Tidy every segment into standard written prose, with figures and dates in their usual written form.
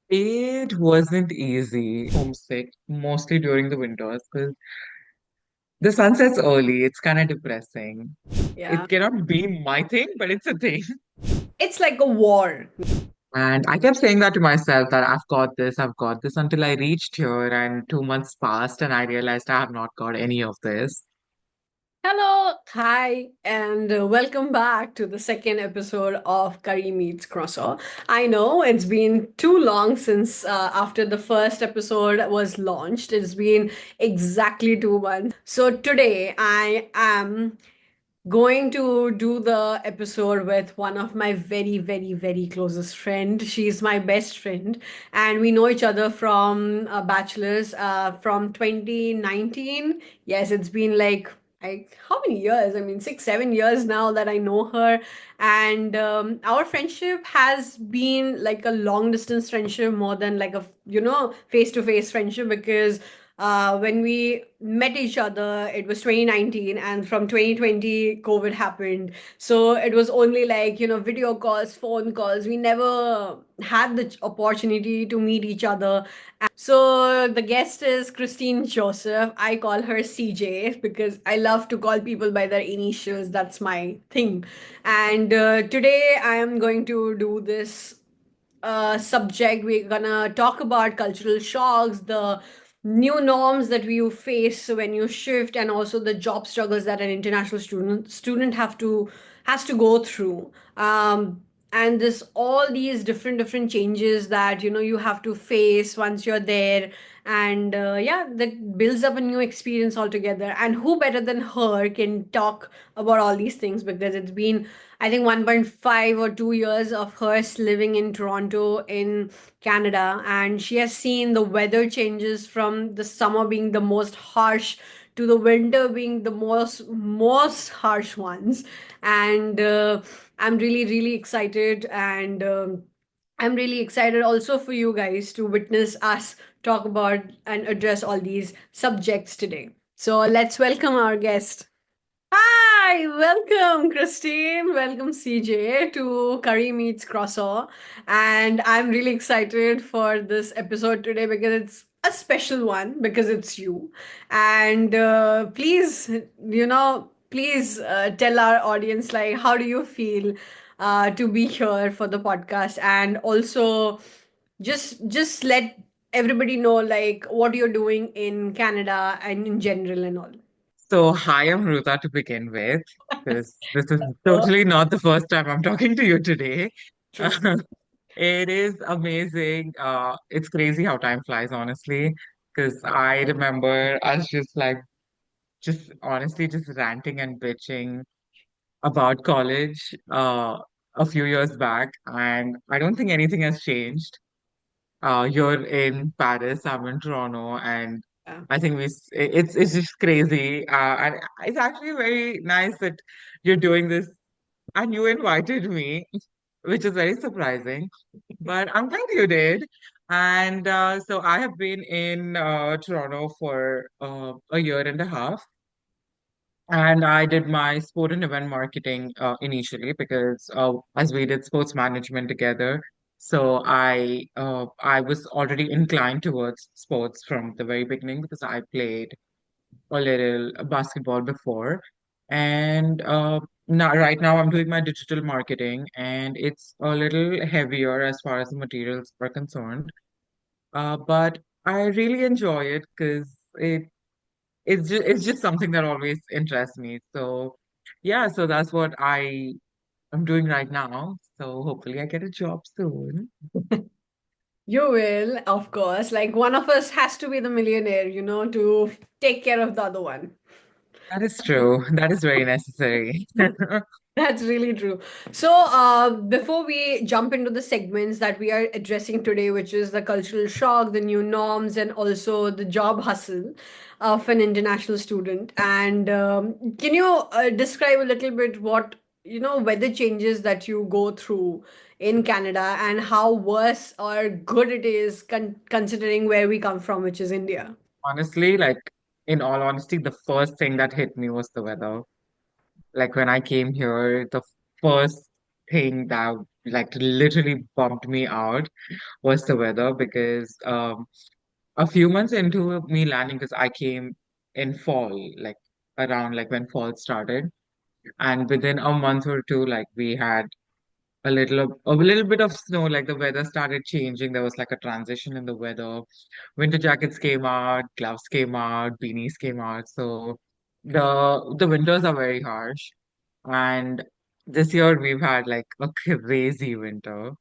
It wasn't easy. Homesick, mostly during the winters, because the sun sets early. It's kind of depressing. Yeah. It cannot be my thing, but it's a thing. It's like a war. And I kept saying that to myself that I've got this until I reached here and 2 months passed and I realized I have not got any of this. Hello, hi, and welcome back to the second episode of Curry Meets Croissant. I know it's been too long since after the first episode was launched. It's been exactly 2 months. So today I am going to do the episode with one of my very, very, very closest friend. She's my best friend, and we know each other from bachelor's from 2019. Yes, it's been like how many years? I mean, 6, 7 years now that I know her, and our friendship has been like a long distance friendship more than like a face to face friendship because when we met each other, it was 2019, and from 2020, COVID happened. So it was only like, video calls, phone calls. We never had the opportunity to meet each other. So the guest is Christine Joseph. I call her CJ because I love to call people by their initials. That's my thing. And today I am going to do this subject. We're gonna talk about cultural shocks, the new norms that you face when you shift, and also the job struggles that an international student has to go through. And this all these different changes that you have to face once you're there, and yeah, that builds up a new experience altogether. And who better than her can talk about all these things because it's been, I think, 1.5 or 2 years of her living in Toronto in Canada, and she has seen the weather changes from the summer being the most harsh to the winter being the most harsh ones. And I'm really excited, and I'm really excited also for you guys to witness us talk about and address all these subjects today. So let's welcome our guest. Hi, welcome Christine, welcome CJ to Curry Meets Croissant. And I'm really excited for this episode today because it's a special one because it's you. And please, please tell our audience like how do you feel to be here for the podcast, and also just let everybody know like what you're doing in Canada and in general and all. So, hi, I'm Ruta to begin with, because this is Oh, totally not the first time I'm talking to you today. true. It is amazing. It's crazy how time flies, honestly, because I remember us just honestly, just ranting and bitching about college a few years back, and I don't think anything has changed. You're in Paris, I'm in Toronto, and Yeah. I think it's just crazy. And it's actually very nice that you're doing this, and you invited me, which is very surprising. But I'm glad you did. And so I have been in Toronto for a year and a half. And I did my sport and event marketing initially because as we did sports management together, so I was already inclined towards sports from the very beginning because I played a little basketball before, and now right now I'm doing my digital marketing, and it's a little heavier as far as the materials are concerned. But I really enjoy it because it's just something that always interests me. So yeah, so that's what I am doing right now. So hopefully I get a job soon. You will, of course. Like one of us has to be the millionaire, to take care of the other one. That is true. That is very necessary. That's really true. So, before we jump into the segments that we are addressing today, which is the cultural shock, the new norms, and also the job hustle of an international student, and can you describe a little bit what weather changes that you go through in Canada and how worse or good it is considering where we come from, which is India? Honestly, like in all honesty, the first thing that hit me was the weather. Like when I came here, the first thing that like literally bumped me out was the weather because a few months into me landing, because I came in fall, like around like when fall started, and within a month or two, like we had a little bit of snow, like the weather started changing. There was like a transition in the weather. Winter jackets came out, gloves came out, beanies came out. So the winters are very harsh. And this year we've had like a crazy winter.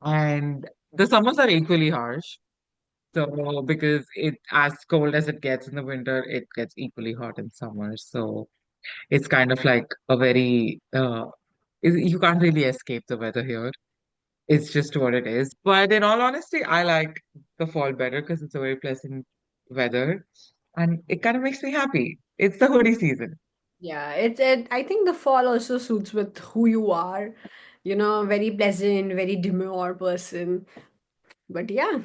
And the summers are equally harsh. So because it as cold as it gets in the winter, it gets equally hot in summer. So it's kind of like a very you can't really escape the weather here. It's just what it is. But in all honesty, I like the fall better because it's a very pleasant weather and it kind of makes me happy. It's the hoodie season. Yeah, it I think the fall also suits with who you are. Very pleasant, very demure person. But yeah.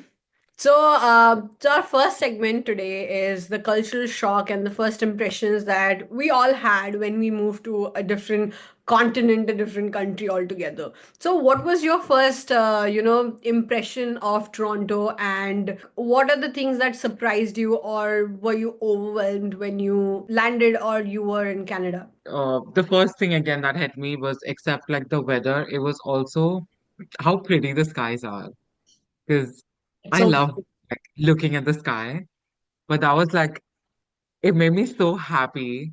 So our first segment today is the cultural shock and the first impressions that we all had when we moved to a different continent, a different country altogether. So, what was your first, impression of Toronto, and what are the things that surprised you, or were you overwhelmed when you landed, or you were in Canada? The first thing again that hit me was except like the weather, it was also how pretty the skies are. Because It's I so love like looking at the sky, but that was like it made me so happy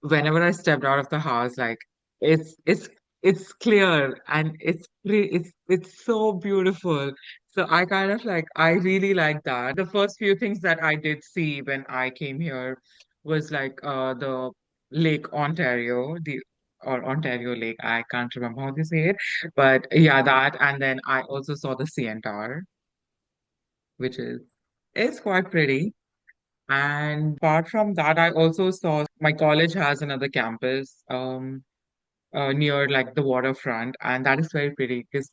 whenever I stepped out of the house, like it's it's it's clear and it's so beautiful. So I kind of like I really like that. The first few things that I did see when I came here was like the Lake Ontario, the or Ontario Lake. I can't remember how they say it, but yeah, that. And then I also saw the CN Tower, which is it's quite pretty. And apart from that, I also saw my college has another campus near like the waterfront, and that is very pretty because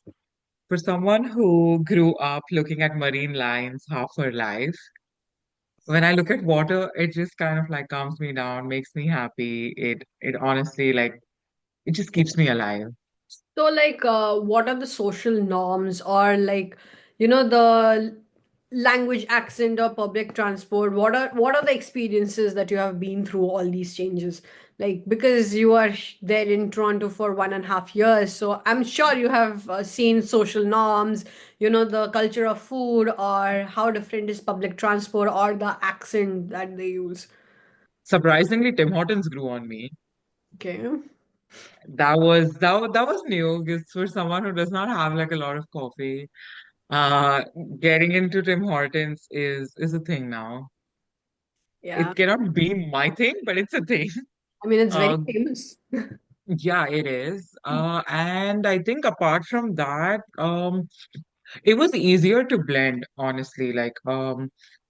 for someone who grew up looking at marine lines half her life, when I look at water, it just kind of like calms me down, makes me happy. It honestly like it just keeps me alive. So, like, what are the social norms, or like, the language, accent, or public transport? What are the experiences that you have been through all these changes? Like, because you are there in Toronto for 1.5 years, so I'm sure you have seen social norms, the culture of food, or how different is public transport, or the accent that they use. Surprisingly, Tim Hortons grew on me. Okay. That was new because for someone who does not have like a lot of coffee, uh, getting into Tim Hortons is a thing now. Yeah. It cannot be my thing, but it's a thing. I mean, it's very Uh, famous. yeah, it is. And I think apart from that, it was easier to blend, honestly. Like,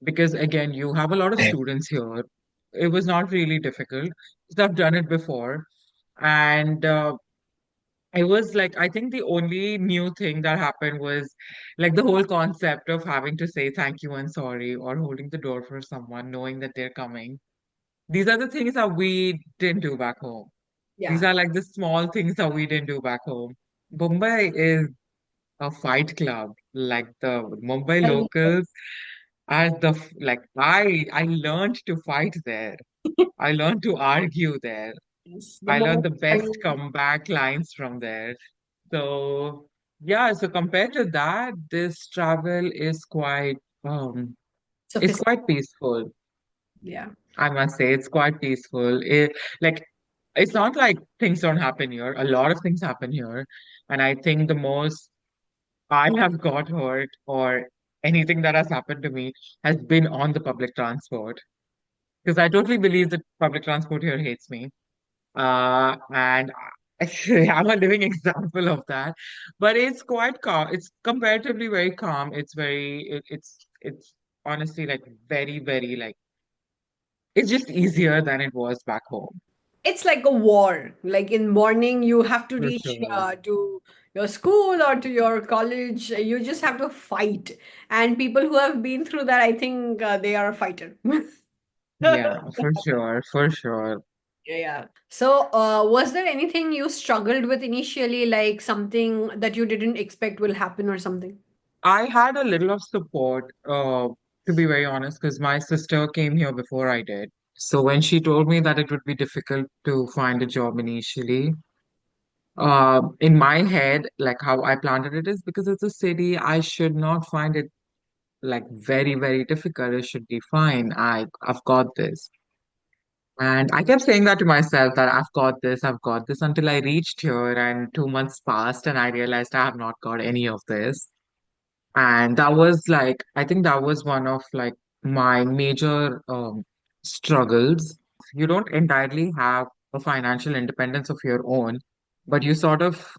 because again, you have a lot of students here. It was not really difficult because I've done it before, and it was like I think the only new thing that happened was like the whole concept of having to say thank you and sorry or holding the door for someone, knowing that they're coming. These are the things that we didn't do back home. These Yeah. are like the small things that we didn't do back home. Mumbai is a fight club. Like the Mumbai locals are like I learned to fight there. I learned to argue there. Yes, the I learned most the best comeback lines from there. So yeah, so compared to that, this travel is it's sophisticated. quite peaceful. Yeah. I must say it's quite peaceful. Like it's not like things don't happen here. A lot of things happen here. And I think the most I have got hurt or anything that has happened to me has been on the public transport. Because I totally believe that public transport here hates me. And actually, I'm a living example of that. But it's quite calm. It's comparatively very calm. It's honestly like very, very like it's just easier than it was back home. It's like a war. Like in morning, you have to For reach sure. to your school or to your college. You just have to fight. And people who have been through that, I think they are a fighter. Yeah, for sure, for sure. Yeah. So, was there anything you struggled with initially, like something that you didn't expect will happen or something? I had a little of support, to be very honest, because my sister came here before I did. So when she told me that it would be difficult to find a job initially, in my head, like how I planted it is because it's a city, I should not find it like very, very difficult. It should be fine. I've got this. And I kept saying that to myself that I've got this until I reached here and 2 months passed and I realized I have not got any of this. And that was like, I think that was one of like my major struggles. You don't entirely have a financial independence of your own, but you sort of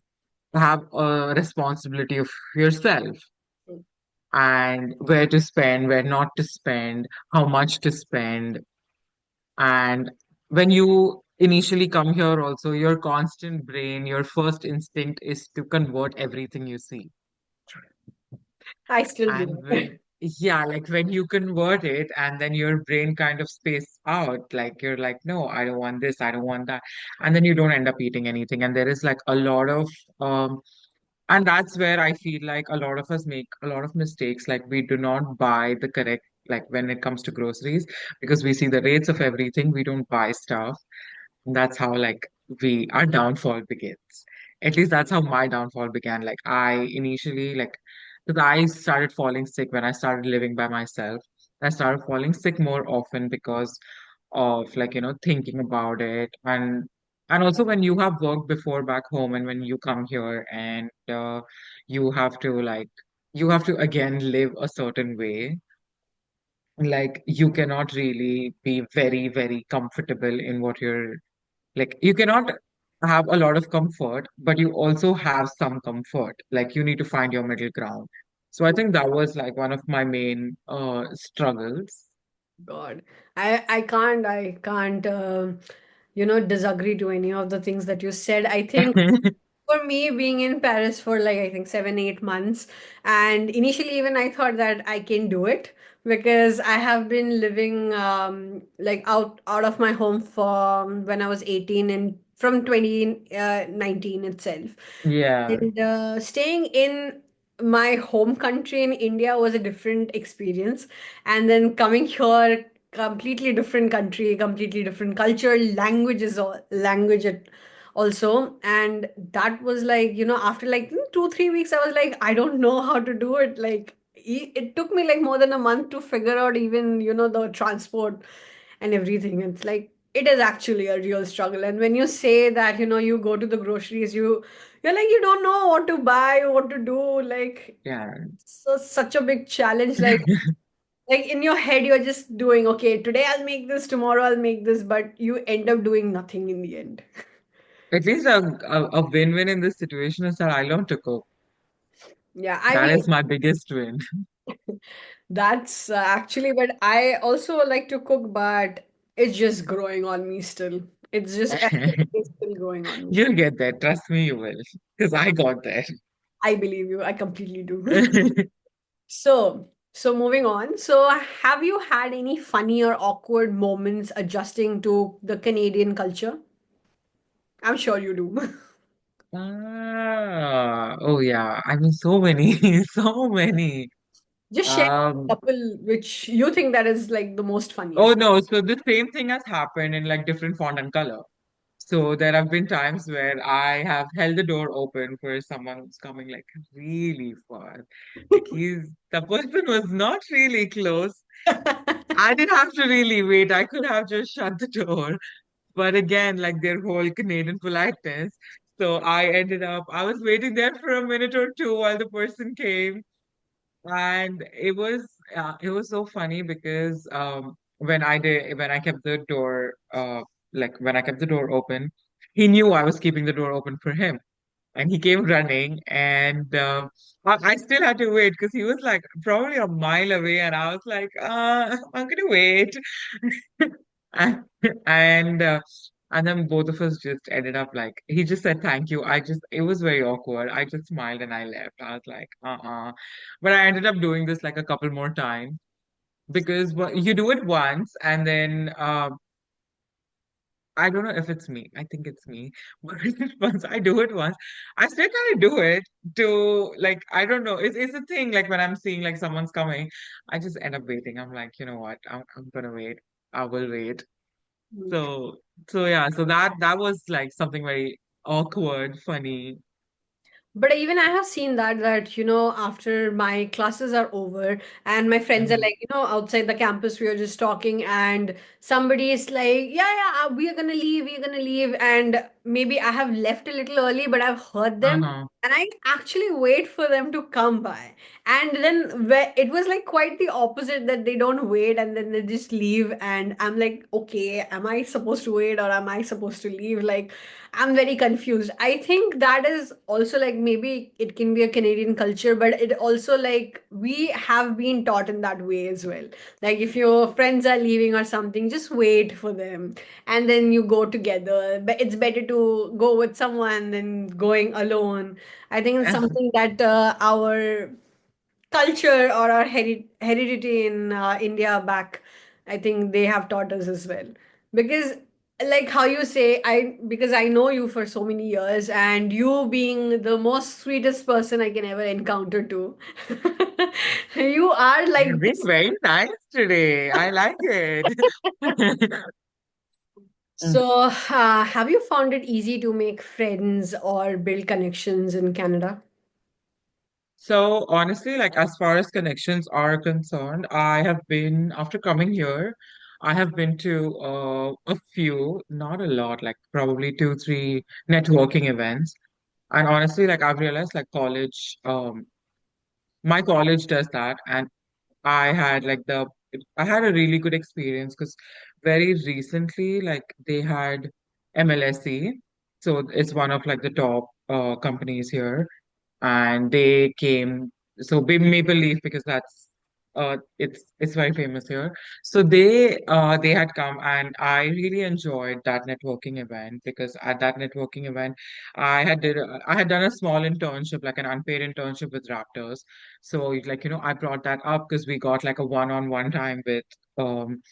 have a responsibility of yourself and where to spend, where not to spend, how much to spend. And when you initially come here, also, your constant brain, your first instinct is to convert everything you see. I still do And that. when, yeah, like when you convert it and then your brain kind of space out, like you're like, no, I don't want this, I don't want that. And then you don't end up eating anything. And there is like a lot of, and that's where I feel like a lot of us make a lot of mistakes. Like we do not buy the correct, like when it comes to groceries, because we see the rates of everything, we don't buy stuff. And that's how like we our downfall begins. At least that's how my downfall began. Like I initially like because I started falling sick when I started living by myself. I started falling sick more often because of like, thinking about it and also when you have worked before back home and when you come here and you have to like you have to again live a certain way. Like you cannot really be very, very comfortable in what you're like you cannot have a lot of comfort, but you also have some comfort. Like you need to find your middle ground. So I think that was like one of my main struggles. God, I can't disagree to any of the things that you said. I think for me, being in Paris for like I think 7, 8 months, and initially even I thought that I can do it because I have been living like out of my home for when I was 18 and from 2019 itself. Yeah, And staying in my home country in India was a different experience. And then coming here, completely different country, completely different culture, also. And that was like, after like 2, 3 weeks, I was like, I don't know how to do it. Like, it took me like more than a month to figure out even, the transport and everything. It's like, it is actually a real struggle. And when you say that, you go to the groceries, you're like you don't know what to buy, what to do. Like yeah. so such a big challenge. Like in your head, you're just doing okay. Today I'll make this. Tomorrow I'll make this. But you end up doing nothing in the end. At least a win-win in this situation is that I learned to cook. Yeah, I That mean is my biggest win. that's actually. But I also like to cook, but it's just growing on me still. It's just it's still growing on me. You'll get there. Trust me, you will. Because I got there. I believe you. I completely do. So moving on. So, have you had any funny or awkward moments adjusting to the Canadian culture? I'm sure you do. Oh yeah. I mean, so many, so many. Just share a Um, couple which you think that is like the most oh funniest. no, so the same thing has happened in like different font and color. So there have been times where I have held the door open for someone who's coming like really far. Like the person was not really close. I didn't have to really wait. I could have just shut the door. But again, like their whole Canadian politeness. So I was waiting there for a minute or two while the person came. And it was so funny because when I kept the door when I kept the door open, he knew I was keeping the door open for him. And he came running and I still had to wait because he was like probably a mile away and I was like, I'm gonna wait. And and uh, and then both of us just ended up like he just said thank you. It was very awkward. I just smiled and I left. I was like, But I ended up doing this like a couple more times because you do it once and then I don't know if it's me. I think it's me. But once I do it once, I still kind of do it to like, I don't know. It's a thing. Like when I'm seeing like someone's coming, I just end up waiting. I'm like, you know what? I'm gonna wait. I will wait. So so yeah, so that was like something very awkward, funny. But even I have seen that after my classes are over and my friends are Mhm. like outside the campus we are just talking and somebody is like we are gonna leave, and maybe I have left a little early but I've heard them Uh-huh. and I actually wait for them to come by, and then it was like quite the opposite, that they don't wait and then they just leave, and I'm like, okay, am I supposed to wait or am I supposed to leave? Like, I'm very confused. I think that is also like maybe it can be a Canadian culture, but it also like we have been taught in that way as well. Like if your friends are leaving or something, just wait for them and then you go together. But it's better to go with someone than going alone. I think it's something that our culture or our heredity in India back, I think they have taught us as well. Because, like how you say, because I know you for so many years, and you being the most sweetest person I can ever encounter too, you are You're like being this. very nice today. I like it. So, have you found it easy to make friends or build connections in Canada? So honestly, like as far as connections are concerned, I have been after coming here, I have been to a few, not a lot, like probably two, three networking events. And honestly, like I've realized like college, my college does that, and I had like I had a really good experience because very recently, like they had MLSE, so it's one of like the top companies here, and they came. So Maple Leaf, because that's it's very famous here. So they had come, and I really enjoyed that networking event because at that networking event I had done a small internship, like an unpaid internship with Raptors. So like I brought that up because we got like a one-on-one time um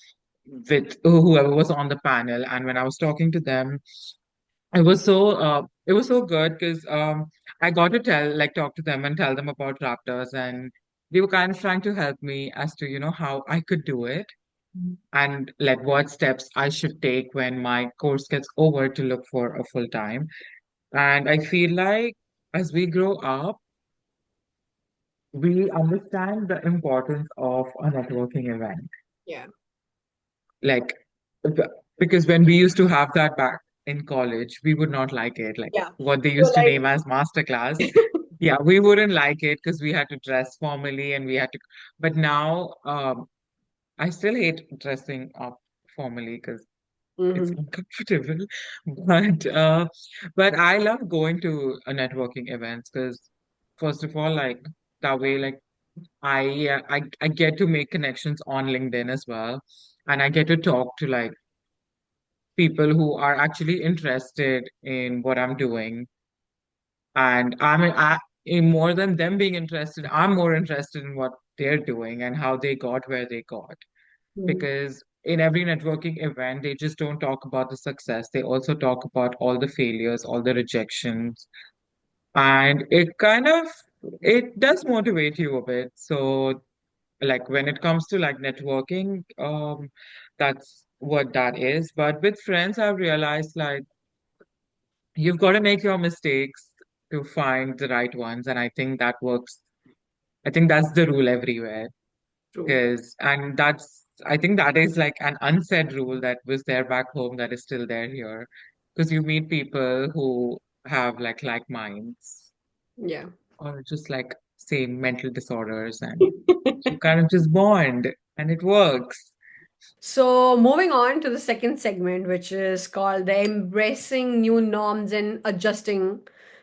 with whoever was on the panel, and when I was talking to them, it was so good because I got to talk to them and tell them about Raptors, and they were kind of trying to help me as to how I could do it and like what steps I should take when my course gets over to look for a full time. And I feel like as we grow up, we understand the importance of a networking event. Yeah. Like, b- because when we used to have that back in college, we would not like it. Like Yeah. what they So used to name as masterclass. like Yeah, we wouldn't like it because we had to dress formally and we had to. But now, I still hate dressing up formally because it's Mhm. uncomfortable. But I love going to a networking events because first of all, like that way, like I get to make connections on LinkedIn as well, and I get to talk to like people who are actually interested in what I'm doing. And in more than them being interested, I'm more interested in what they're doing and how they got where they got. Mhm. Because in every networking event, they just don't talk about the success. They also talk about all the failures, all the rejections. And it does motivate you a bit. So like when it comes to like networking, that's what that is. But with friends, I've realized like you've got to make your mistakes to find the right ones. And I think that works. I think that's the rule everywhere. True. Because, and I think that is like an unsaid rule that was there back home that is still there here. Because you meet people who have like minds Yeah. or just like same mental disorders, and you kind of just bond and it works. So, moving on to the second segment, which is called the embracing new norms and adjusting,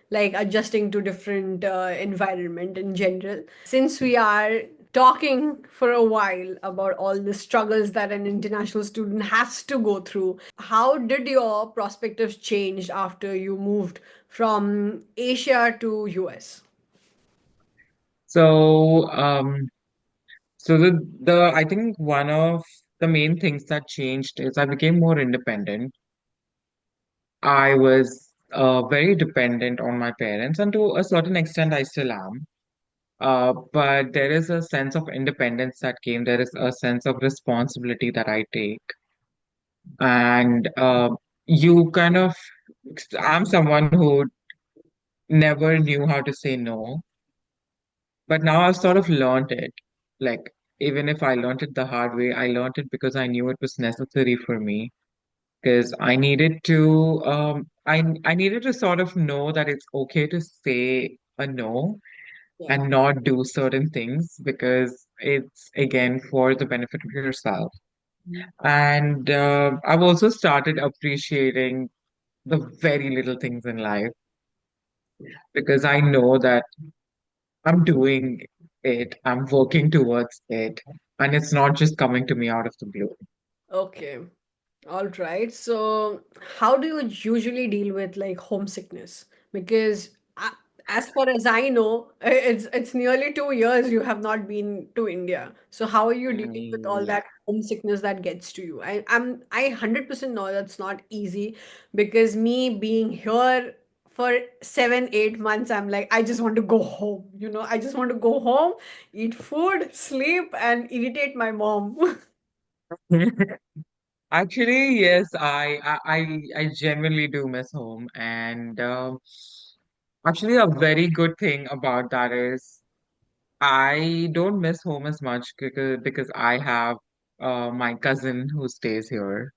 like adjusting to different environment in general. Since we are talking for a while about all the struggles that an international student has to go through, how did your perspectives change after you moved from Asia to US? So, so the I think one of the main things that changed is I became more independent. I was very dependent on my parents, and to a certain extent, I still am. But there is a sense of independence that came. There is a sense of responsibility that I take. And you kind of, I'm someone who never knew how to say no, but now I've sort of learned it. Like, even if I learned it the hard way, I learned it because I knew it was necessary for me. Because I needed to sort of know that it's okay to say a no Yeah. and not do certain things because it's again for the benefit of yourself. Mhm. And I've also started appreciating the very little things in life because I know that I'm doing it, I'm working towards it, and it's not just coming to me out of the blue. Okay. All right. So, how do you usually deal with like homesickness? Because as far as I know, it's nearly 2 years you have not been to India. So, how are you dealing with all Yeah. that homesickness that gets to you? I 100% know that's not easy because me being here for 7 8 months, I'm like I just want to go home. I just want to go home, eat food, sleep, and irritate my mom. Actually, yes, I genuinely do miss home, and actually, a very good thing about that is I don't miss home as much because I have my cousin who stays here.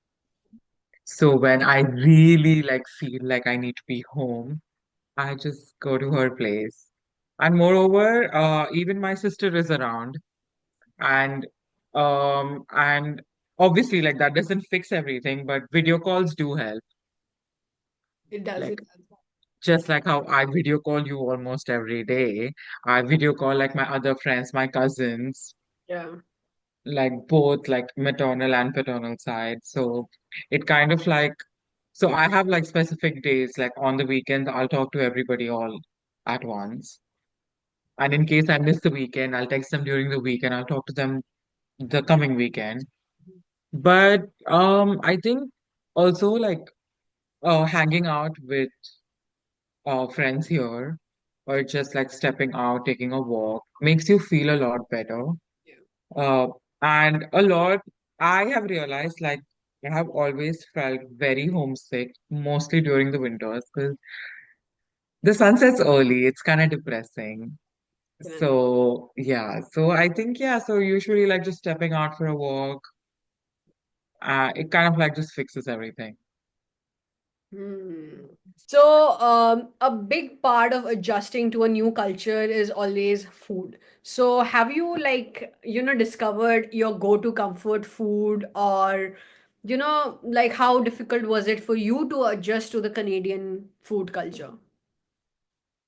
So when I really like feel like I need to be home, I just go to her place. And moreover, even my sister is around, and obviously like that doesn't fix everything, but video calls do help. It does. Like It does. just like how I video call you almost every day, I video call like my other friends, my cousins, Yeah. like both like maternal and paternal side. So it kind of like so I have like specific days, like on the weekends, I'll talk to everybody all at once. And in case I miss the weekend, I'll text them during the weekend. I'll talk to them the coming weekend. But I think also like hanging out with friends here or just like stepping out, taking a walk makes you feel a lot better. Yeah. Uh, and a lot, I have realized like I have always felt very homesick, mostly during the winters, because the sun sets early. It's kind of depressing. Can So yeah, so I think yeah, so usually like just stepping out for a walk, it kind of like just fixes everything. Hmm. So, a big part of adjusting to a new culture is always food. So, have you discovered your go-to comfort food, or, like how difficult was it for you to adjust to the Canadian food culture?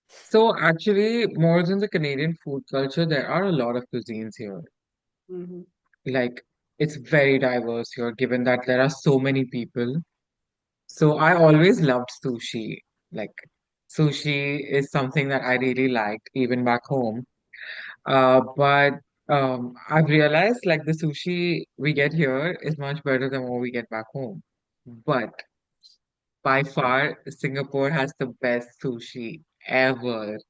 So actually, more than the Canadian food culture, there are a lot of cuisines here. Hmm. Like it's very diverse here, given that there are so many people. So I always loved sushi. Like sushi is something that I really liked even back home. But I've realized like the sushi we get here is much better than what we get back home. But by far, Singapore has the best sushi ever.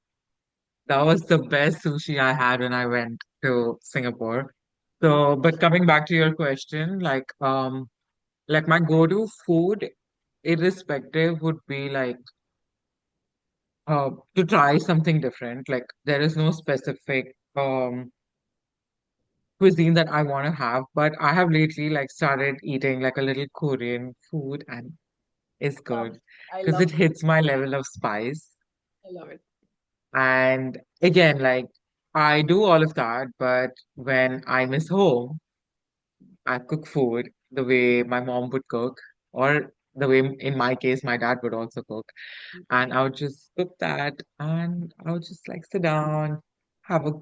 That was the best sushi I had when I went to Singapore. So, but coming back to your question, like my go-to food, irrespective, would be like to try something different. Like there is no specific cuisine that I want to have, but I have lately like started eating like a little Korean food and it's Love. good I because love. it hits my level of spice. I love it. And again, like I do all of that, but when I miss home, I cook food the way my mom would cook, or the way in my case my dad would also cook. And I would just cook that and I would just like sit down, have a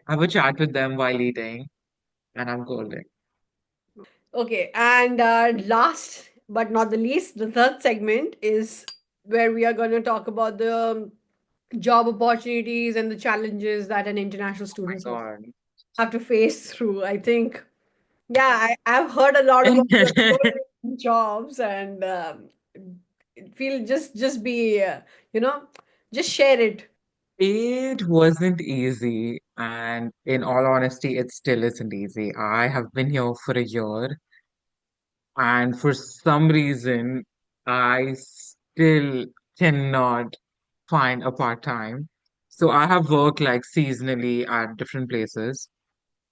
have a chat with them while eating, and I'm golden. Okay, and last but not the least, the third segment is where we are going to talk about the job opportunities and the challenges that an international My students God. have to face through. I think, yeah, I've heard a lot about the jobs, and Feel just be you know, just share it. It wasn't easy, and in all honesty, it still isn't easy. I have been here for a year, and for some reason, I still cannot find a part-time. So I have worked like seasonally at different places.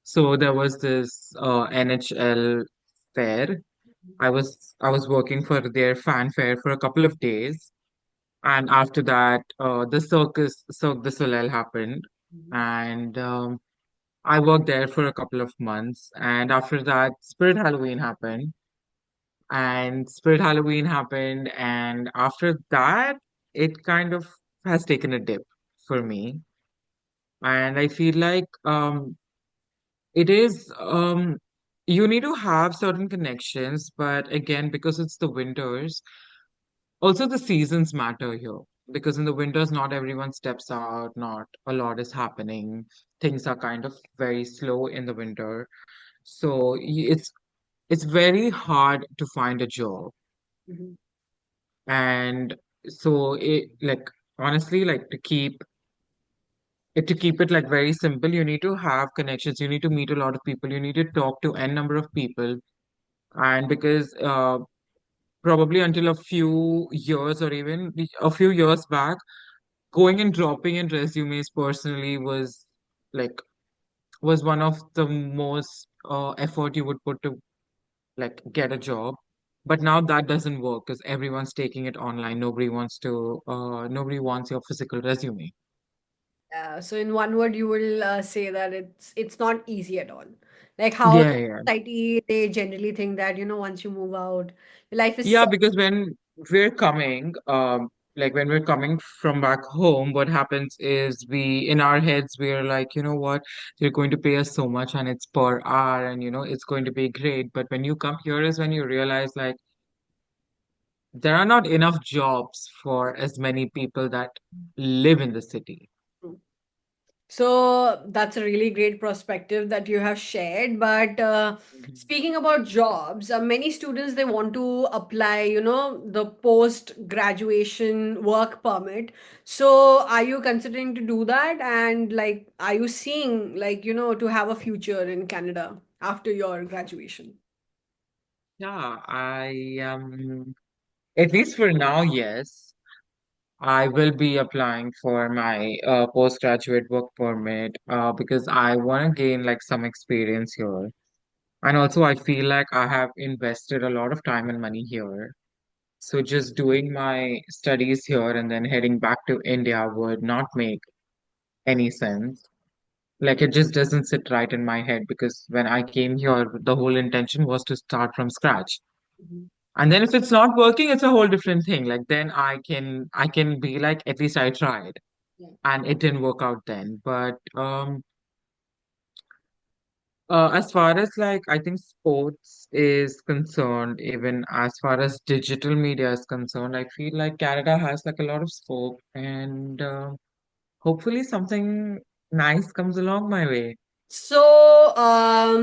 So there was this NHL fair. I was working for their fan fair for a couple of days, and after that, the Cirque du Soleil happened, and I worked there for a couple of months, and after that, Spirit Halloween happened, and after that, it kind of has taken a dip for me, and I feel like it is you need to have certain connections, but again, because it's the winters, also the seasons matter here. Because in the winters, not everyone steps out, not a lot is happening. Things are kind of very slow in the winter. So it's very hard to find a job. Mhm. And so it like honestly, like to keep it like very simple, you need to have connections, you need to meet a lot of people, you need to talk to n number of people. And because probably until a few years or even a few years back, going and dropping in resumes personally like was one of the most effort you would put to like get a job. But now that doesn't work because everyone's taking it online. Nobody wants your physical resume. Yeah, so in one word, you will say that it's not easy at all. Like how Yeah, the yeah. society, they generally think that, you know, once you move out, life is Yeah, set. because we're coming, when we're coming from back home, what happens is in our heads, we're like, you know what, they're going to pay us so much and it's per hour and, it's going to be great. But when you come here is when you realize, like, there are not enough jobs for as many people that live in the city. So that's a really great perspective that you have shared. But Mhm. speaking about jobs, many students they want to apply, you know, the post graduation work permit. So are you considering to do that? And like, are you seeing like, you know, to have a future in Canada after your graduation? Yeah, at least for now, yes. I will be applying for my postgraduate work permit because I want to gain like some experience here. And also, I feel like I have invested a lot of time and money here. So just doing my studies here and then heading back to India would not make any sense. Like it just doesn't sit right in my head because when I came here, the whole intention was to start from scratch. Mhm. And then if it's not working, it's a whole different thing. Like then I can be like, at least I tried. Yeah. And it didn't work out then. But as far as like I think sports is concerned, even as far as digital media is concerned, I feel like Canada has like a lot of scope, and hopefully something nice comes along my way. So,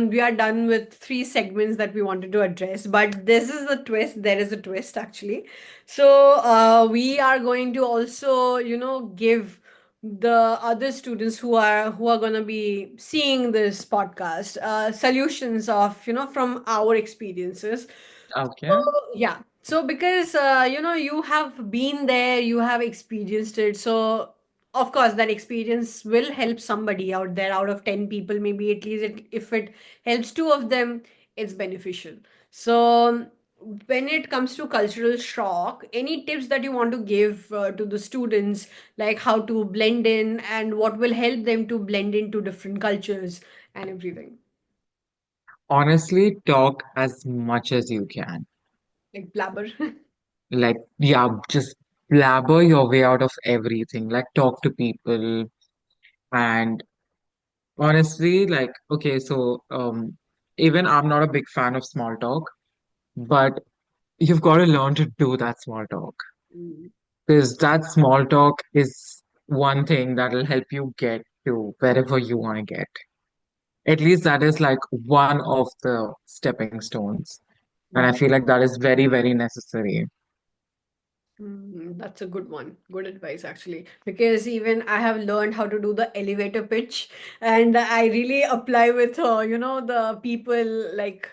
we are done with three segments that we wanted to address, but this is the twist. There is a twist actually. So, we are going to also, you know, give the other students who are going to be seeing this podcast solutions of, you know, from our experiences. Okay. Yeah. So because you know, you have been there, you have experienced it. So of course that experience will help somebody out there. Out of 10 people, maybe at least if it helps two of them, it's beneficial. So when it comes to cultural shock, any tips that you want to give to the students, like how to blend in and what will help them to blend into different cultures and everything, Honestly, talk as much as you can. like blabber. Like, yeah, just blabber your way out of everything. Like, talk to people. And honestly, like, okay, so even I'm not a big fan of small talk, but you've got to learn to do that small talk Mm. because that small talk is one thing that'll help you get to wherever you want to get. At least that is like one of the stepping stones. And I feel like that is very, very necessary. That's a good one. Good advice, actually. Because even I have learned how to do the elevator pitch, and I really apply with the people like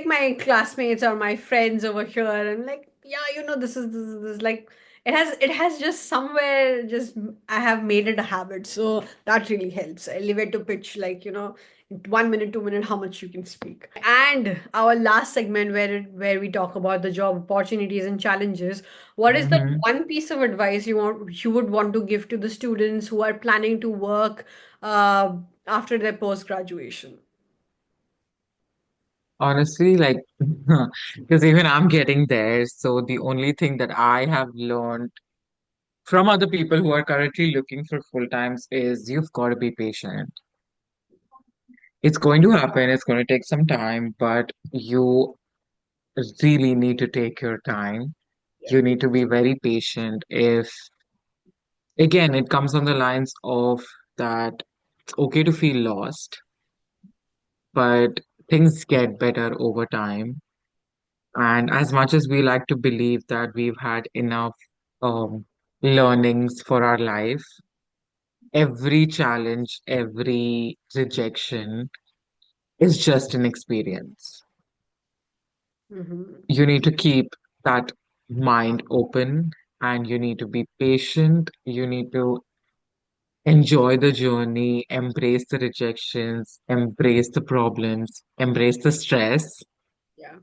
my classmates or my friends over here, and like, yeah, this is like it has just somewhere just I have made it a habit, so that really helps. Elevator pitch, like, 1 minute, 2 minute, how much you can speak. And our last segment where we talk about the job opportunities and challenges. What is the Hmm. one piece of advice you would want to give to the students who are planning to work uh, after their post graduation? Honestly, like, because even I'm getting there. So the only thing that I have learned from other people who are currently looking for full times is you've got to be patient. It's going to happen, it's going to take some time, but you really need to take your time. Yeah. You need to be very patient. If, again, it comes on the lines of that it's okay to feel lost, but things get better over time. And as much as we like to believe that we've had enough um, learnings for our life, every challenge, every rejection is just an experience. Hmm. You need to keep that mind open and you need to be patient. You need to enjoy the journey, embrace the rejections, embrace the problems, embrace the stress. Yeah.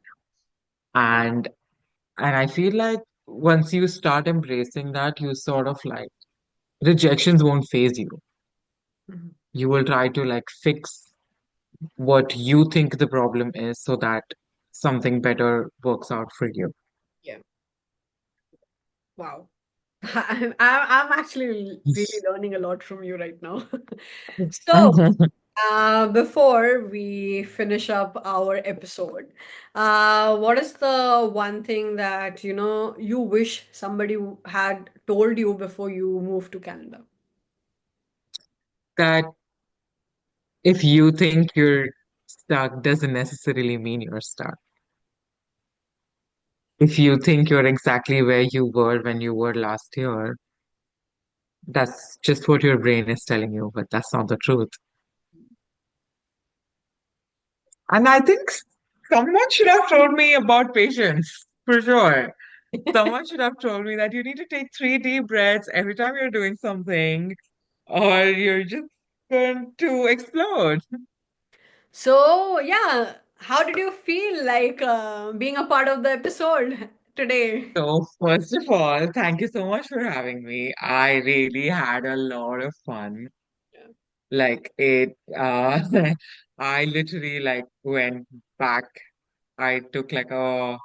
And I feel like once you start embracing that, you sort of like rejections won't phase you. Mhm. You will try to like fix what you think the problem is so that something better works out for you. Yeah. Wow. I'm actually really learning a lot from you right now. So, before we finish up our episode, what is the one thing that you wish somebody had told you before you moved to Canada? That if you think you're stuck doesn't necessarily mean you're stuck. If you think you're exactly where you were when you were last year, that's just what your brain is telling you, but that's not the truth. And I think someone should have told me about patience, for sure. Someone should have told me that you need to take three deep breaths every time you're doing something, or you're just going to explode. So, yeah, how did you feel like being a part of the episode today? So, first of all, thank you so much for having me. I really had a lot of fun. Yeah. Like it, I literally like went back. I took like a,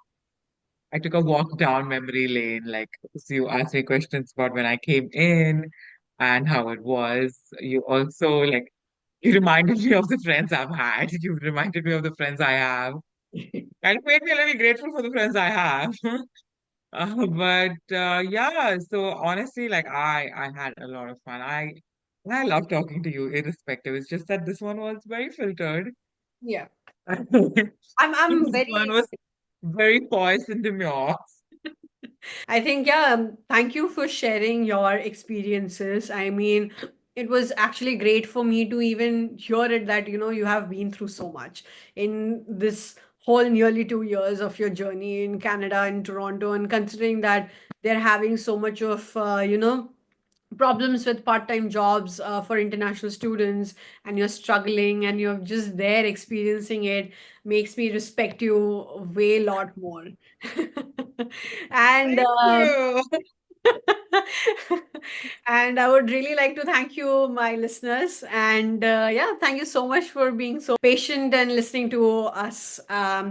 I took a walk down memory lane. Like, so you asked me questions about when I came in and how it was. You also like, you reminded me of the friends I've had. You reminded me of the friends I have. And it made me a little grateful for the friends I have. But yeah, so honestly, like I had a lot of fun. I love talking to you, irrespective. It's just that this one was very filtered. Yeah. I'm This very one was very poised and demure. I think, yeah, thank you for sharing your experiences. I mean, it was actually great for me to even hear it that, you have been through so much in this whole nearly 2 years of your journey in Canada and Toronto, and considering that they're having so much of, problems with part-time jobs for international students, and you're struggling and you're just there experiencing it, makes me respect you way lot more. And Thank you. and I would really like to thank you, my listeners. And yeah, thank you so much for being so patient and listening to us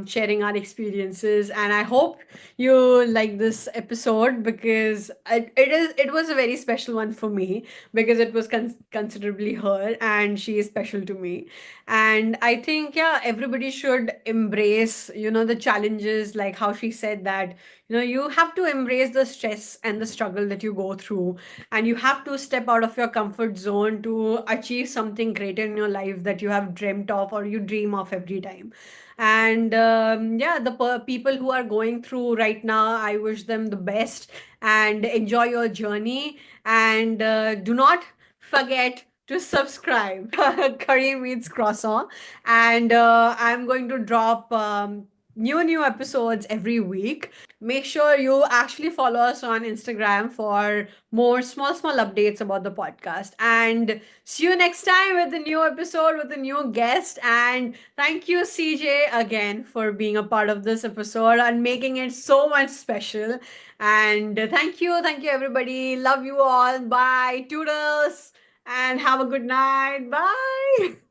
sharing our experiences. And I hope you like this episode, because it was a very special one for me, because it was considerably her, and she is special to me. And I think, yeah, everybody should embrace the challenges, like how she said that you have to embrace the stress and the struggle that you go through, and you have to step out of your comfort zone to achieve something greater in your life that you have dreamt of or you dream of every time. And yeah, the people who are going through right now, I wish them the best and enjoy your journey. And do not forget to subscribe Kareem Eats Croissant. And I'm going to drop new episodes every week. Make sure you actually follow us on Instagram for more small updates about the podcast. And see you next time with a new episode with a new guest. And thank you, CJ, again for being a part of this episode and making it so much special. And thank you, everybody. Love you all. Bye. Toodles. And have a good night. Bye.